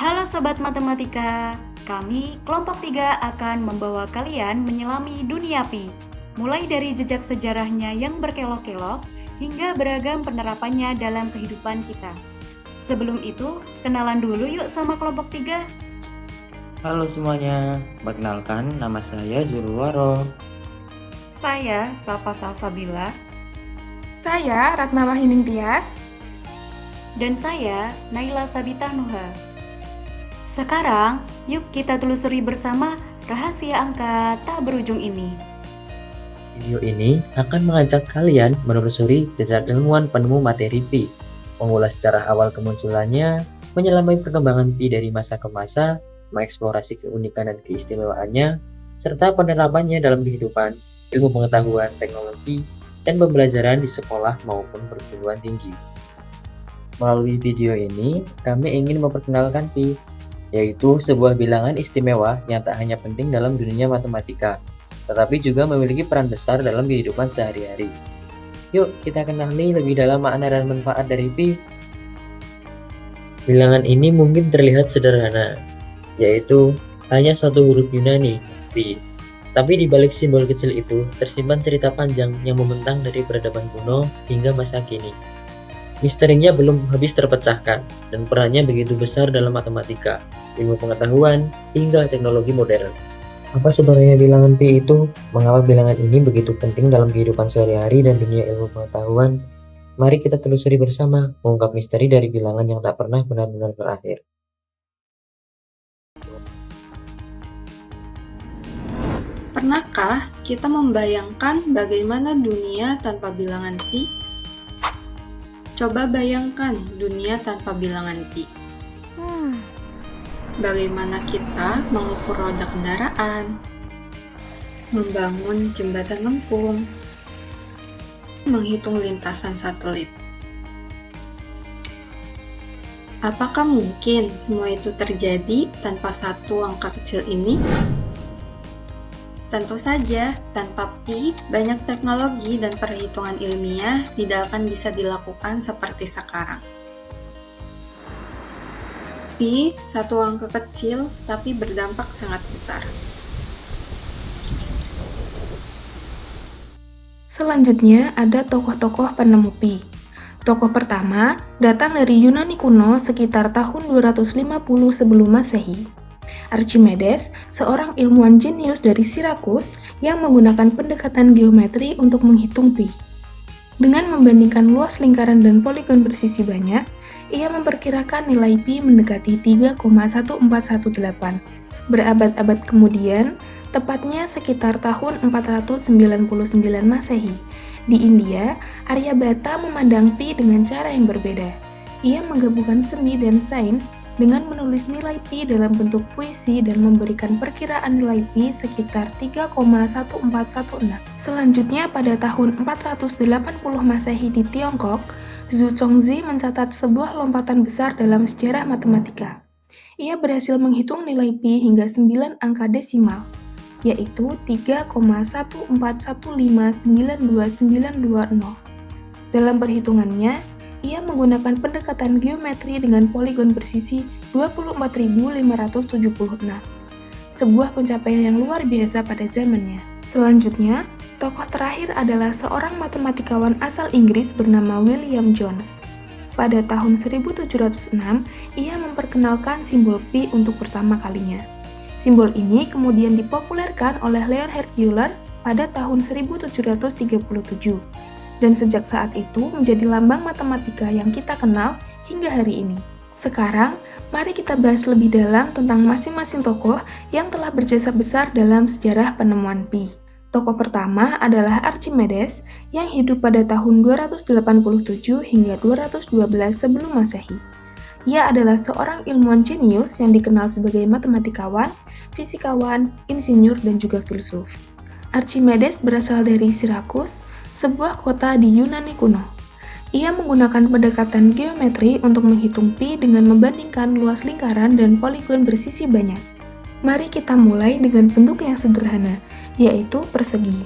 Halo Sobat Matematika, kami kelompok 3 akan membawa kalian menyelami dunia Pi, mulai dari jejak sejarahnya yang berkelok-kelok hingga beragam penerapannya dalam kehidupan kita. Sebelum itu, kenalan dulu yuk sama kelompok 3. Halo semuanya, perkenalkan nama saya Zulwaro. Saya Safa Salsabila. Saya Ratna Wahyuning Tias. Dan saya Naila Sabita Nuha. Sekarang, yuk kita telusuri bersama rahasia angka tak berujung ini. Video ini akan mengajak kalian menelusuri jejak ilmuwan penemu materi Pi, mengulas sejarah awal kemunculannya, menyelami perkembangan Pi dari masa ke masa, mengeksplorasi keunikan dan keistimewaannya, serta penerapannya dalam kehidupan, ilmu pengetahuan, teknologi, dan pembelajaran di sekolah maupun perguruan tinggi. Melalui video ini, kami ingin memperkenalkan Pi, yaitu sebuah bilangan istimewa yang tak hanya penting dalam dunia matematika, tetapi juga memiliki peran besar dalam kehidupan sehari-hari. Yuk kita kenali lebih dalam makna dan manfaat dari Pi. Bilangan ini mungkin terlihat sederhana, yaitu hanya satu huruf Yunani, Pi. Tapi di balik simbol kecil itu tersimpan cerita panjang yang membentang dari peradaban kuno hingga masa kini. Misterinya belum habis terpecahkan, dan perannya begitu besar dalam matematika, ilmu pengetahuan, hingga teknologi modern. Apa sebenarnya bilangan Pi itu? Mengapa bilangan ini begitu penting dalam kehidupan sehari-hari dan dunia ilmu pengetahuan? Mari kita telusuri bersama, mengungkap misteri dari bilangan yang tak pernah benar-benar berakhir. Pernahkah kita membayangkan bagaimana dunia tanpa bilangan Pi? Coba bayangkan dunia tanpa bilangan Pi. Bagaimana kita mengukur roda kendaraan, membangun jembatan lengkung, menghitung lintasan satelit. Apakah mungkin semua itu terjadi tanpa satu angka kecil ini? Tentu saja, tanpa Pi, banyak teknologi dan perhitungan ilmiah tidak akan bisa dilakukan seperti sekarang. Pi, satu angka kecil, tapi berdampak sangat besar. Selanjutnya ada tokoh-tokoh penemu Pi. Tokoh pertama datang dari Yunani kuno sekitar tahun 250 sebelum Masehi. Archimedes, seorang ilmuwan jenius dari Sirakus yang menggunakan pendekatan geometri untuk menghitung Pi. Dengan membandingkan luas lingkaran dan poligon bersisi banyak, ia memperkirakan nilai Pi mendekati 3,1418. Berabad-abad kemudian, tepatnya sekitar tahun 499 Masehi, di India, Aryabhata memandang Pi dengan cara yang berbeda. Ia menggabungkan seni dan sains dengan menulis nilai Pi dalam bentuk puisi dan memberikan perkiraan nilai Pi sekitar 3,1416. Selanjutnya pada tahun 480 Masehi di Tiongkok, Zhu Chongzhi mencatat sebuah lompatan besar dalam sejarah matematika. Ia berhasil menghitung nilai Pi hingga 9 angka desimal, yaitu 3,141592920. Dalam perhitungannya, ia menggunakan pendekatan geometri dengan poligon bersisi 24.576, sebuah pencapaian yang luar biasa pada zamannya. Selanjutnya, tokoh terakhir adalah seorang matematikawan asal Inggris bernama William Jones. Pada tahun 1706, ia memperkenalkan simbol Pi untuk pertama kalinya. Simbol ini kemudian dipopulerkan oleh Leonhard Euler pada tahun 1737. Dan sejak saat itu menjadi lambang matematika yang kita kenal hingga hari ini. Sekarang, mari kita bahas lebih dalam tentang masing-masing tokoh yang telah berjasa besar dalam sejarah penemuan Pi. Tokoh pertama adalah Archimedes yang hidup pada tahun 287 hingga 212 sebelum Masehi. Ia adalah seorang ilmuwan jenius yang dikenal sebagai matematikawan, fisikawan, insinyur, dan juga filsuf. Archimedes berasal dari Sirakus, sebuah kota di Yunani kuno. Ia menggunakan pendekatan geometri untuk menghitung Pi dengan membandingkan luas lingkaran dan poligon bersisi banyak. Mari kita mulai dengan bentuk yang sederhana, yaitu persegi.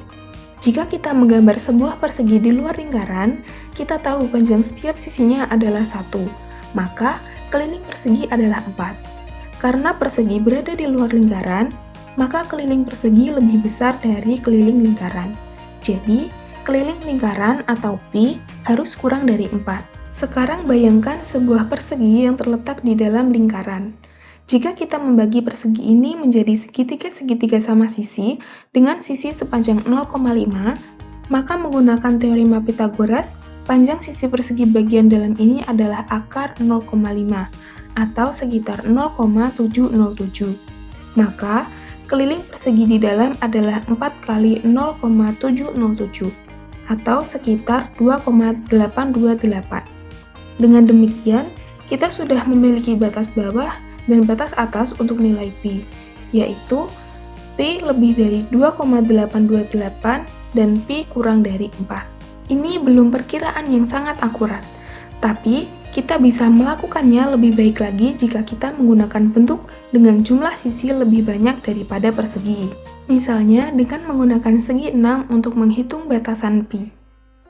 Jika kita menggambar sebuah persegi di luar lingkaran, kita tahu panjang setiap sisinya adalah 1, maka keliling persegi adalah 4. Karena persegi berada di luar lingkaran, maka keliling persegi lebih besar dari keliling lingkaran. Jadi, keliling lingkaran atau pi harus kurang dari 4. Sekarang bayangkan sebuah persegi yang terletak di dalam lingkaran. Jika kita membagi persegi ini menjadi segitiga-segitiga sama sisi dengan sisi sepanjang 0,5, maka menggunakan teorema Pythagoras, panjang sisi persegi bagian dalam ini adalah akar 0,5 atau sekitar 0,707. Maka, keliling persegi di dalam adalah 4 kali 0,707 atau sekitar 2,828. Dengan demikian, kita sudah memiliki batas bawah dan batas atas untuk nilai pi, yaitu pi lebih dari 2,828 dan pi kurang dari 4. Ini belum perkiraan yang sangat akurat, tapi kita bisa melakukannya lebih baik lagi jika kita menggunakan bentuk dengan jumlah sisi lebih banyak daripada persegi. Misalnya dengan menggunakan segi 6 untuk menghitung batasan pi.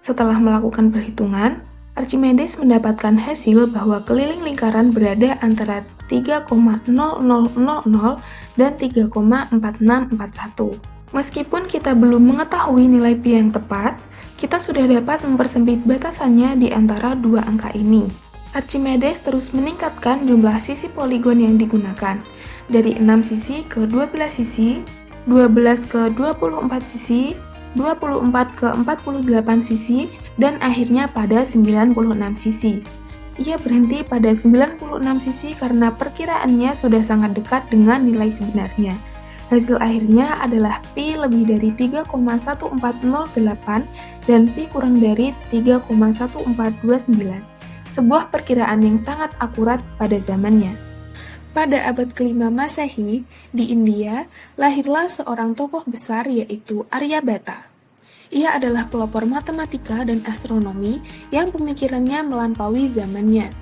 Setelah melakukan perhitungan, Archimedes mendapatkan hasil bahwa keliling lingkaran berada antara 3,0000 dan 3,4641. Meskipun kita belum mengetahui nilai pi yang tepat, kita sudah dapat mempersempit batasannya di antara dua angka ini. Archimedes terus meningkatkan jumlah sisi poligon yang digunakan, dari 6 sisi ke 12 sisi, 12 ke 24 sisi, 24 ke 48 sisi, dan akhirnya pada 96 sisi. Ia berhenti pada 96 sisi karena perkiraannya sudah sangat dekat dengan nilai sebenarnya. Hasil akhirnya adalah pi lebih dari 3,1408 dan pi kurang dari 3,1429. Sebuah perkiraan yang sangat akurat pada zamannya. Pada abad ke-5 Masehi, di India, lahirlah seorang tokoh besar yaitu Aryabhata. Ia adalah pelopor matematika dan astronomi yang pemikirannya melampaui zamannya.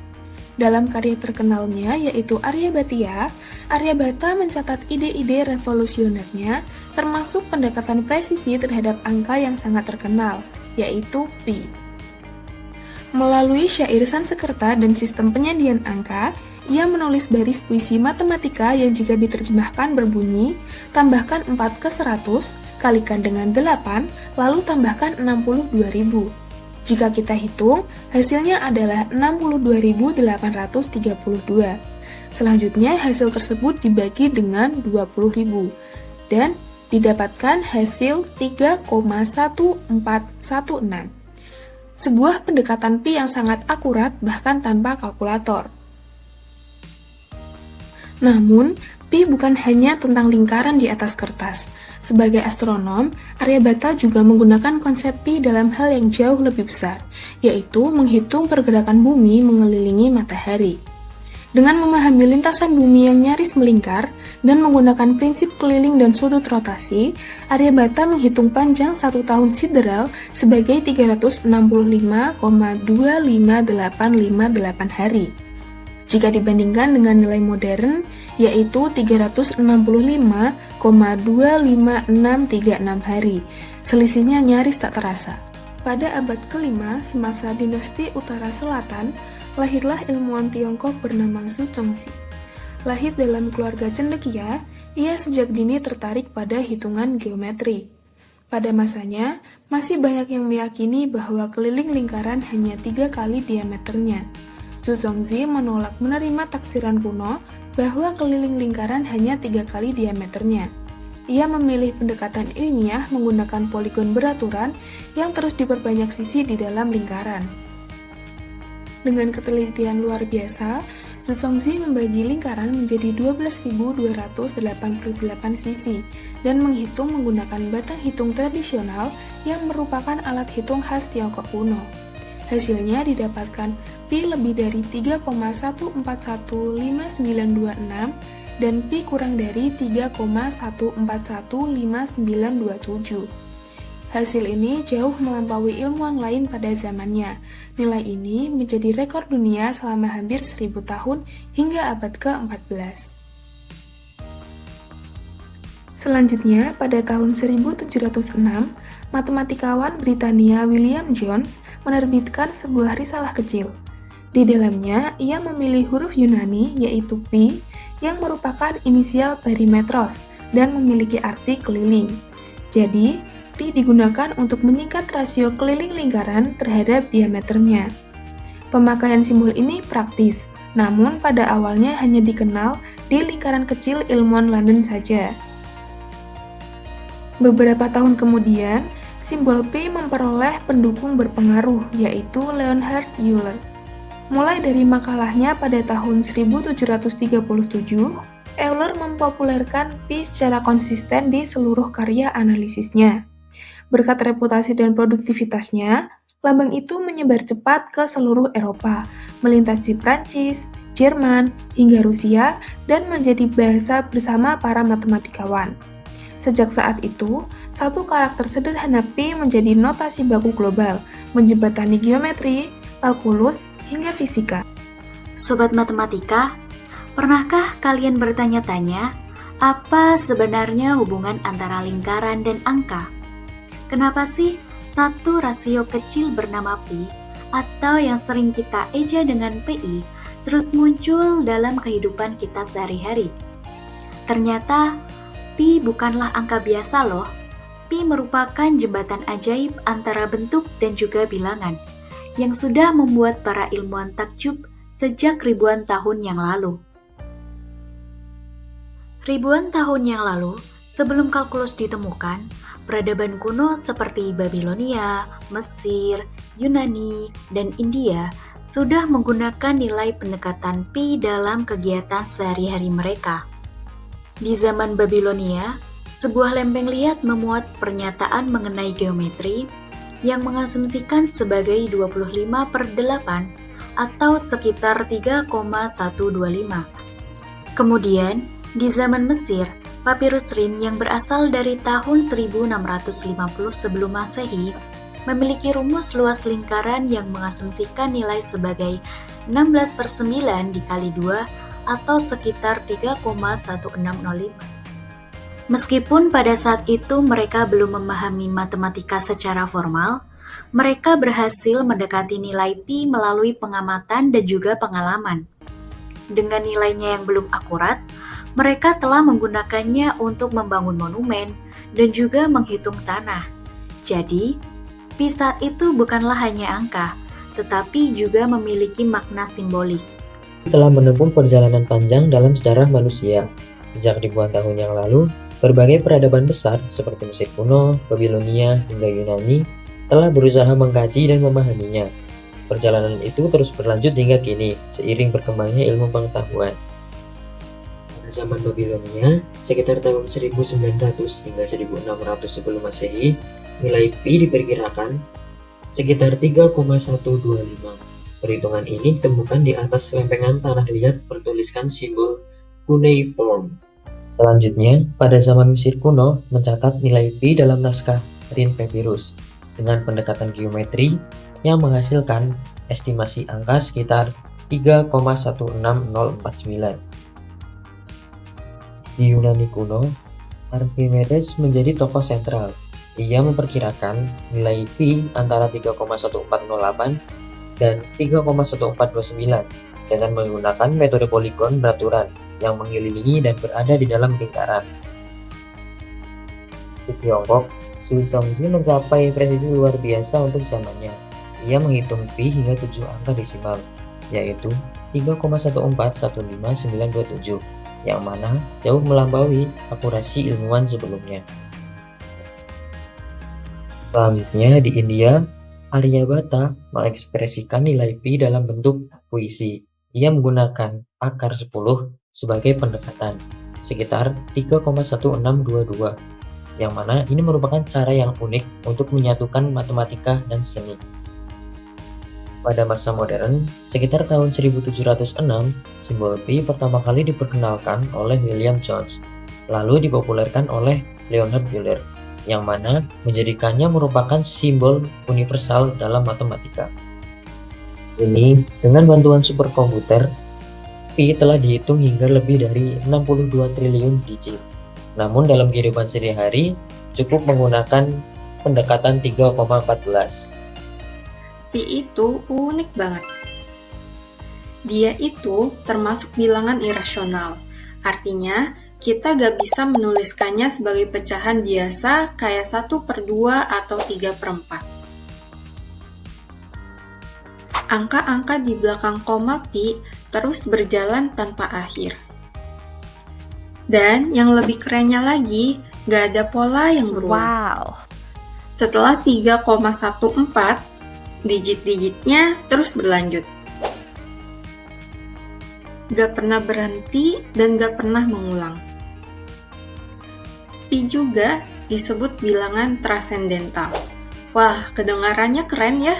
Dalam karya terkenalnya yaitu Aryabhatiya, Aryabhata mencatat ide-ide revolusionernya termasuk pendekatan presisi terhadap angka yang sangat terkenal, yaitu pi. Melalui syair Sanskerta dan sistem penyandian angka, ia menulis baris puisi matematika yang jika diterjemahkan berbunyi, tambahkan 4 ke 100, kalikan dengan 8, lalu tambahkan 62.000. Jika kita hitung, hasilnya adalah 62.832. Selanjutnya, hasil tersebut dibagi dengan 20.000, dan didapatkan hasil 3,1416. Sebuah pendekatan pi yang sangat akurat bahkan tanpa kalkulator. Namun, pi bukan hanya tentang lingkaran di atas kertas. Sebagai astronom, Aryabhata juga menggunakan konsep pi dalam hal yang jauh lebih besar, yaitu menghitung pergerakan bumi mengelilingi matahari. Dengan memahami lintasan bumi yang nyaris melingkar dan menggunakan prinsip keliling dan sudut rotasi, Aryabhata menghitung panjang satu tahun sideral sebagai 365,25858 hari. Jika dibandingkan dengan nilai modern, yaitu 365,25636 hari. Selisihnya nyaris tak terasa. Pada abad ke-5, semasa dinasti Utara Selatan, lahirlah ilmuwan Tiongkok bernama Zhu Zongzi. Lahir dalam keluarga cendekia, ia sejak dini tertarik pada hitungan geometri. Pada masanya, masih banyak yang meyakini bahwa keliling lingkaran hanya 3 kali diameternya. Zhu Zongzi menolak menerima taksiran kuno bahwa keliling lingkaran hanya 3 kali diameternya. Ia memilih pendekatan ilmiah menggunakan poligon beraturan yang terus diperbanyak sisi di dalam lingkaran. Dengan ketelitian luar biasa, Zhu Zongzi membagi lingkaran menjadi 12.288 sisi dan menghitung menggunakan batang hitung tradisional yang merupakan alat hitung khas Tiongkok kuno. Hasilnya didapatkan pi lebih dari 3,141596 dan pi kurang dari 3,141597. Hasil ini jauh melampaui ilmuwan lain pada zamannya. Nilai ini menjadi rekor dunia selama hampir 1000 tahun hingga abad ke-14. Selanjutnya, pada tahun 1706, matematikawan Britania William Jones menerbitkan sebuah risalah kecil. Di dalamnya, ia memilih huruf Yunani, yaitu pi, yang merupakan inisial perimetros dan memiliki arti keliling. Jadi, pi digunakan untuk menyingkat rasio keliling lingkaran terhadap diameternya. Pemakaian simbol ini praktis, namun pada awalnya hanya dikenal di lingkaran kecil ilmuwan London saja. Beberapa tahun kemudian, simbol pi memperoleh pendukung berpengaruh, yaitu Leonhard Euler. Mulai dari makalahnya pada tahun 1737, Euler mempopulerkan pi secara konsisten di seluruh karya analisisnya. Berkat reputasi dan produktivitasnya, lambang itu menyebar cepat ke seluruh Eropa, melintasi Prancis, Jerman, hingga Rusia, dan menjadi bahasa bersama para matematikawan. Sejak saat itu, satu karakter sederhana pi menjadi notasi baku global, menjembatani geometri, kalkulus, hingga fisika. Sobat matematika, pernahkah kalian bertanya-tanya, apa sebenarnya hubungan antara lingkaran dan angka? Kenapa sih satu rasio kecil bernama pi, atau yang sering kita eja dengan pi, terus muncul dalam kehidupan kita sehari-hari? Ternyata, pi bukanlah angka biasa loh. Pi merupakan jembatan ajaib antara bentuk dan juga bilangan, yang sudah membuat para ilmuwan takjub sejak ribuan tahun yang lalu. Ribuan tahun yang lalu, sebelum kalkulus ditemukan, peradaban kuno seperti Babilonia, Mesir, Yunani, dan India sudah menggunakan nilai pendekatan pi dalam kegiatan sehari-hari mereka. Di zaman Babilonia, sebuah lempeng liat memuat pernyataan mengenai geometri yang mengasumsikan sebagai 25/8 atau sekitar 3,125. Kemudian, di zaman Mesir, papirus Rin yang berasal dari tahun 1650 sebelum Masehi memiliki rumus luas lingkaran yang mengasumsikan nilai sebagai 16/9 dikali 2 atau sekitar 3,1605. Meskipun pada saat itu mereka belum memahami matematika secara formal, mereka berhasil mendekati nilai pi melalui pengamatan dan juga pengalaman. Dengan nilainya yang belum akurat, mereka telah menggunakannya untuk membangun monumen dan juga menghitung tanah. Jadi, pi saat itu bukanlah hanya angka, tetapi juga memiliki makna simbolik. Telah menempuh perjalanan panjang dalam sejarah manusia. Sejak ribuan tahun yang lalu, berbagai peradaban besar seperti Mesir kuno, Babilonia, hingga Yunani telah berusaha mengkaji dan memahaminya. Perjalanan itu terus berlanjut hingga kini, seiring berkembangnya ilmu pengetahuan. Pada zaman Babilonia, sekitar tahun 1900 hingga 1600 sebelum Masehi, nilai pi diperkirakan sekitar 3,125. Perhitungan ini ditemukan di atas lempengan tanah liat bertuliskan simbol cuneiform. Selanjutnya, pada zaman Mesir kuno mencatat nilai pi dalam naskah Rin Papyrus dengan pendekatan geometri yang menghasilkan estimasi angka sekitar 3,16049. Di Yunani kuno, Archimedes menjadi tokoh sentral. Ia memperkirakan nilai pi antara 3,1408 dan 3,1429 dengan menggunakan metode poligon beraturan yang mengelilingi dan berada di dalam lingkaran. Di Tiongkok, Xu Zhongzi mencapai presisi luar biasa untuk zamannya. Ia menghitung pi hingga 7 angka desimal, yaitu 3,1415927, yang mana jauh melampaui akurasi ilmuwan sebelumnya. Selanjutnya di India, Aryabhata mengekspresikan nilai pi dalam bentuk puisi. Ia menggunakan akar 10 sebagai pendekatan, sekitar 3,1622, yang mana ini merupakan cara yang unik untuk menyatukan matematika dan seni. Pada masa modern, sekitar tahun 1706, simbol pi pertama kali diperkenalkan oleh William Jones, lalu dipopulerkan oleh Leonhard Euler, yang mana menjadikannya merupakan simbol universal dalam matematika. Ini, dengan bantuan superkomputer, pi telah dihitung hingga lebih dari 62 triliun digit. Namun dalam kehidupan sehari-hari, cukup menggunakan pendekatan 3,14. Pi itu unik banget. Dia itu termasuk bilangan irasional, Artinya, kita gak bisa menuliskannya sebagai pecahan biasa kayak 1/2 atau 3/4. Angka-angka di belakang koma pi terus berjalan tanpa akhir. Dan yang lebih kerennya lagi, gak ada pola yang berulang. Setelah 3,14, digit-digitnya terus berlanjut. Gak pernah berhenti dan gak pernah mengulang. Pi juga disebut bilangan transendental. Wah, kedengarannya keren ya?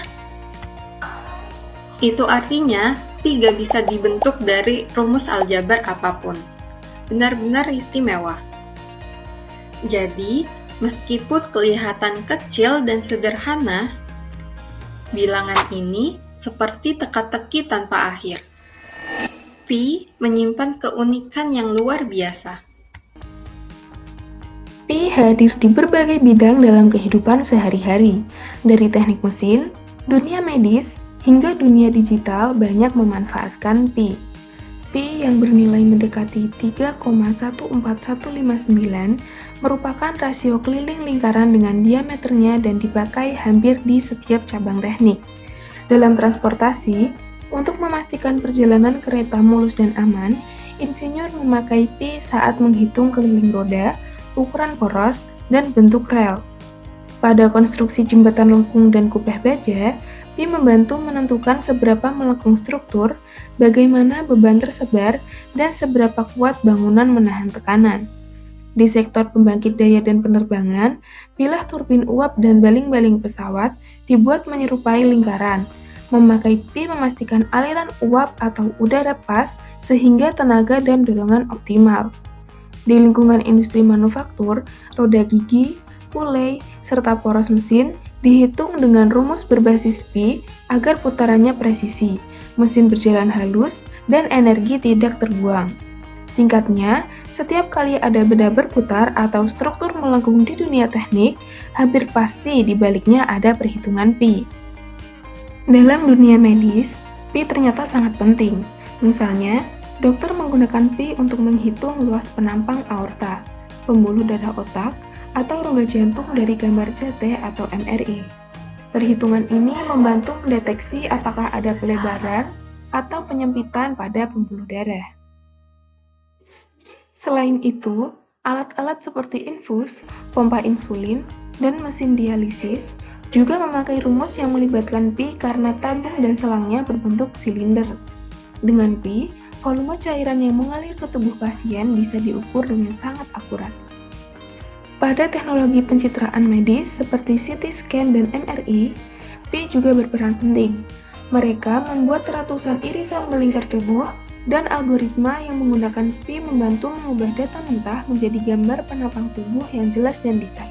Itu artinya pi gak bisa dibentuk dari rumus aljabar apapun. Benar-benar istimewa. Jadi, meskipun kelihatan kecil dan sederhana, bilangan ini seperti teka-teki tanpa akhir. Pi menyimpan keunikan yang luar biasa. Pi hadir di berbagai bidang dalam kehidupan sehari-hari, dari teknik mesin, dunia medis, hingga dunia digital banyak memanfaatkan pi. Pi yang bernilai mendekati 3,14159 merupakan rasio keliling lingkaran dengan diameternya dan dipakai hampir di setiap cabang teknik. Dalam transportasi, untuk memastikan perjalanan kereta mulus dan aman, insinyur memakai pi saat menghitung keliling roda, ukuran poros, dan bentuk rel. Pada konstruksi jembatan lengkung dan kupeh baja, pi membantu menentukan seberapa melengkung struktur, bagaimana beban tersebar, dan seberapa kuat bangunan menahan tekanan. Di sektor pembangkit daya dan penerbangan, bilah turbin uap dan baling-baling pesawat dibuat menyerupai lingkaran. Memakai pi memastikan aliran uap atau udara pas sehingga tenaga dan dorongan optimal. Di lingkungan industri manufaktur, roda gigi, pulei, serta poros mesin dihitung dengan rumus berbasis pi agar putarannya presisi, mesin berjalan halus, dan energi tidak terbuang. Singkatnya, setiap kali ada benda berputar atau struktur melengkung di dunia teknik, hampir pasti di baliknya ada perhitungan pi. Dalam dunia medis, pi ternyata sangat penting. Misalnya, dokter menggunakan pi untuk menghitung luas penampang aorta, pembuluh darah otak, atau rongga jantung dari gambar CT atau MRI. Perhitungan ini membantu mendeteksi apakah ada pelebaran atau penyempitan pada pembuluh darah. Selain itu, alat-alat seperti infus, pompa insulin, dan mesin dialisis juga memakai rumus yang melibatkan pi karena tabung dan selangnya berbentuk silinder. Dengan pi, volume cairan yang mengalir ke tubuh pasien bisa diukur dengan sangat akurat. Pada teknologi pencitraan medis seperti CT scan dan MRI, pi juga berperan penting. Mereka membuat ratusan irisan melingkar tubuh dan algoritma yang menggunakan pi membantu mengubah data mentah menjadi gambar penampang tubuh yang jelas dan detail.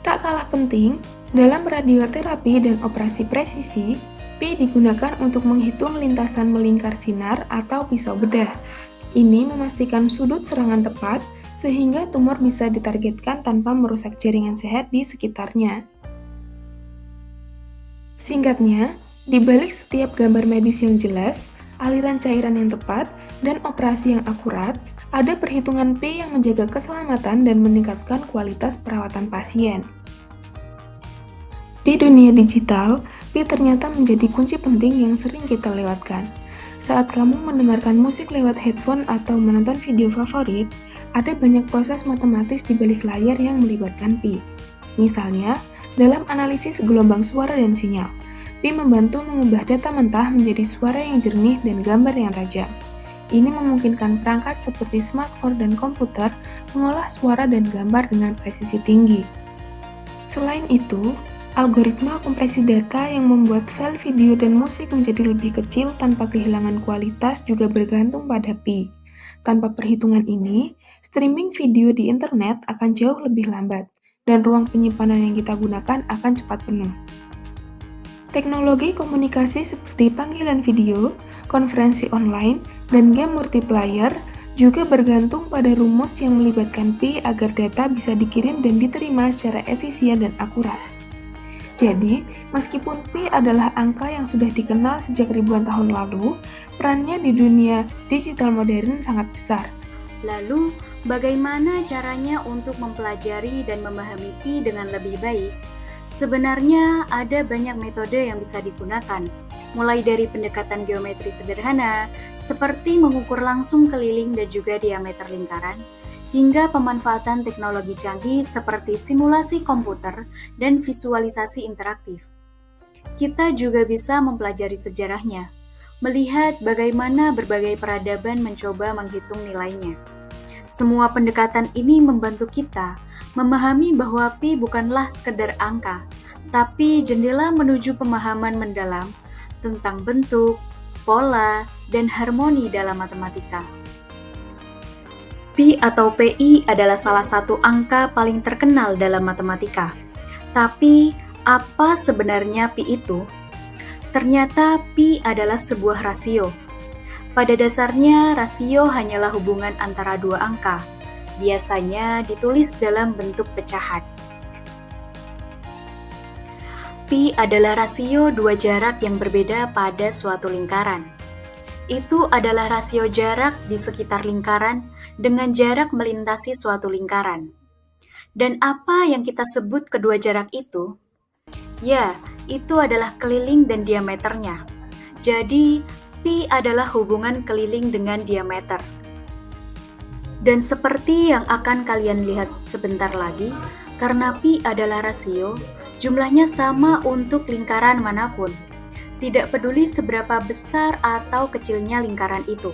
Tak kalah penting, dalam radioterapi dan operasi presisi, pi digunakan untuk menghitung lintasan melingkar sinar atau pisau bedah. Ini memastikan sudut serangan tepat sehingga tumor bisa ditargetkan tanpa merusak jaringan sehat di sekitarnya. Singkatnya, di balik setiap gambar medis yang jelas, aliran cairan yang tepat, dan operasi yang akurat, ada perhitungan pi yang menjaga keselamatan dan meningkatkan kualitas perawatan pasien. Di dunia digital, pi ternyata menjadi kunci penting yang sering kita lewatkan. Saat kamu mendengarkan musik lewat headphone atau menonton video favorit, ada banyak proses matematis di balik layar yang melibatkan pi. Misalnya, dalam analisis gelombang suara dan sinyal, pi membantu mengubah data mentah menjadi suara yang jernih dan gambar yang tajam. Ini memungkinkan perangkat seperti smartphone dan komputer mengolah suara dan gambar dengan presisi tinggi. Selain itu, algoritma kompresi data yang membuat file video dan musik menjadi lebih kecil tanpa kehilangan kualitas juga bergantung pada pi. Tanpa perhitungan ini, streaming video di internet akan jauh lebih lambat, dan ruang penyimpanan yang kita gunakan akan cepat penuh. Teknologi komunikasi seperti panggilan video, konferensi online, dan game multiplayer juga bergantung pada rumus yang melibatkan pi agar data bisa dikirim dan diterima secara efisien dan akurat. Jadi, meskipun pi adalah angka yang sudah dikenal sejak ribuan tahun lalu, perannya di dunia digital modern sangat besar. Lalu, bagaimana caranya untuk mempelajari dan memahami pi dengan lebih baik? Sebenarnya ada banyak metode yang bisa digunakan, mulai dari pendekatan geometri sederhana, seperti mengukur langsung keliling dan juga diameter lingkaran, hingga pemanfaatan teknologi canggih seperti simulasi komputer dan visualisasi interaktif. Kita juga bisa mempelajari sejarahnya, melihat bagaimana berbagai peradaban mencoba menghitung nilainya. Semua pendekatan ini membantu kita memahami bahwa pi bukanlah sekedar angka, tapi jendela menuju pemahaman mendalam tentang bentuk, pola, dan harmoni dalam matematika. Pi atau PI adalah salah satu angka paling terkenal dalam matematika. Tapi, apa sebenarnya pi itu? Ternyata pi adalah sebuah rasio. Pada dasarnya, rasio hanyalah hubungan antara dua angka, biasanya ditulis dalam bentuk pecahan. Pi adalah rasio dua jarak yang berbeda pada suatu lingkaran. Itu adalah rasio jarak di sekitar lingkaran dengan jarak melintasi suatu lingkaran. Dan apa yang kita sebut kedua jarak itu? Ya, itu adalah keliling dan diameternya. Jadi, pi adalah hubungan keliling dengan diameter. Dan seperti yang akan kalian lihat sebentar lagi, karena pi adalah rasio, jumlahnya sama untuk lingkaran manapun. Tidak peduli seberapa besar atau kecilnya lingkaran itu.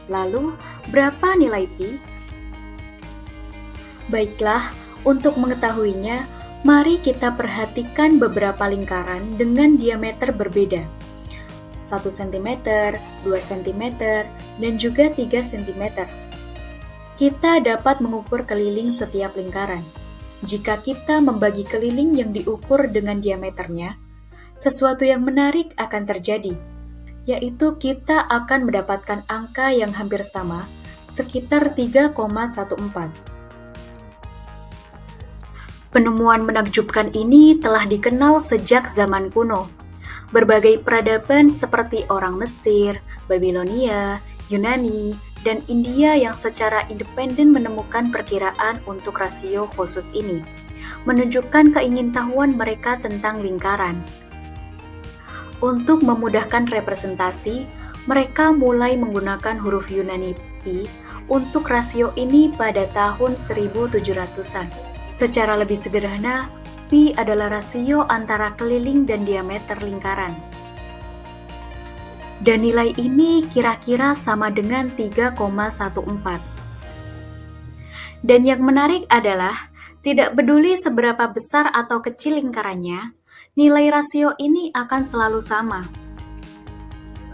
Lalu, berapa nilai pi? Baiklah, untuk mengetahuinya, mari kita perhatikan beberapa lingkaran dengan diameter berbeda. 1 cm, 2 cm, dan juga 3 cm. Kita dapat mengukur keliling setiap lingkaran. Jika kita membagi keliling yang diukur dengan diameternya, sesuatu yang menarik akan terjadi, yaitu kita akan mendapatkan angka yang hampir sama, sekitar 3,14. Penemuan menakjubkan ini telah dikenal sejak zaman kuno. Berbagai peradaban seperti orang Mesir, Babilonia, Yunani, dan India yang secara independen menemukan perkiraan untuk rasio khusus ini, menunjukkan keingintahuan mereka tentang lingkaran. Untuk memudahkan representasi, mereka mulai menggunakan huruf Yunani pi untuk rasio ini pada tahun 1700-an. Secara lebih sederhana, pi adalah rasio antara keliling dan diameter lingkaran. Dan nilai ini kira-kira sama dengan 3,14. Dan yang menarik adalah, tidak peduli seberapa besar atau kecil lingkarannya, nilai rasio ini akan selalu sama.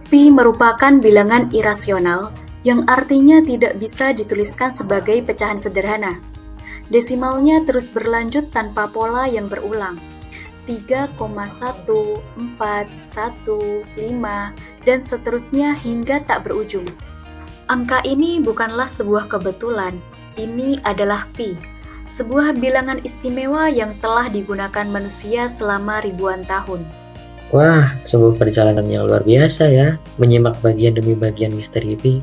Pi merupakan bilangan irasional yang artinya tidak bisa dituliskan sebagai pecahan sederhana. Desimalnya terus berlanjut tanpa pola yang berulang. 3,1, 4, 1, 5, dan seterusnya hingga tak berujung. Angka ini bukanlah sebuah kebetulan, ini adalah pi, sebuah bilangan istimewa yang telah digunakan manusia selama ribuan tahun. Wah, sungguh perjalanan yang luar biasa ya, menyimak bagian demi bagian misteri pi,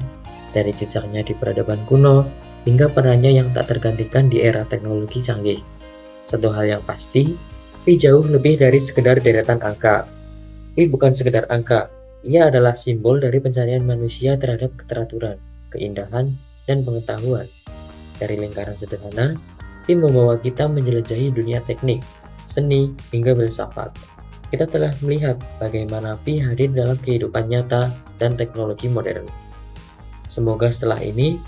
dari jejaknya di peradaban kuno, hingga perannya yang tak tergantikan di era teknologi canggih. Satu hal yang pasti, pi jauh lebih dari sekedar deretan angka. Pi bukan sekedar angka, ia adalah simbol dari pencarian manusia terhadap keteraturan, keindahan, dan pengetahuan. Dari lingkaran sederhana, pi membawa kita menjelajahi dunia teknik, seni, hingga filsafat. Kita telah melihat bagaimana pi hadir dalam kehidupan nyata dan teknologi modern. Semoga setelah ini,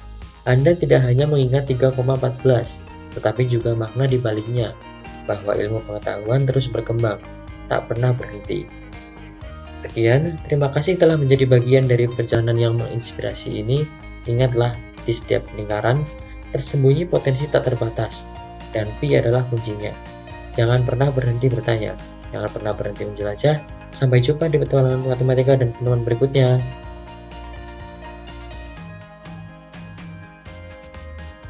Anda tidak hanya mengingat 3,14, tetapi juga makna di baliknya, bahwa ilmu pengetahuan terus berkembang, tak pernah berhenti. Sekian, terima kasih telah menjadi bagian dari perjalanan yang menginspirasi ini. Ingatlah, di setiap lingkaran, tersembunyi potensi tak terbatas, dan pi adalah kuncinya. Jangan pernah berhenti bertanya, jangan pernah berhenti menjelajah. Sampai jumpa di petualangan matematika dan penemuan berikutnya.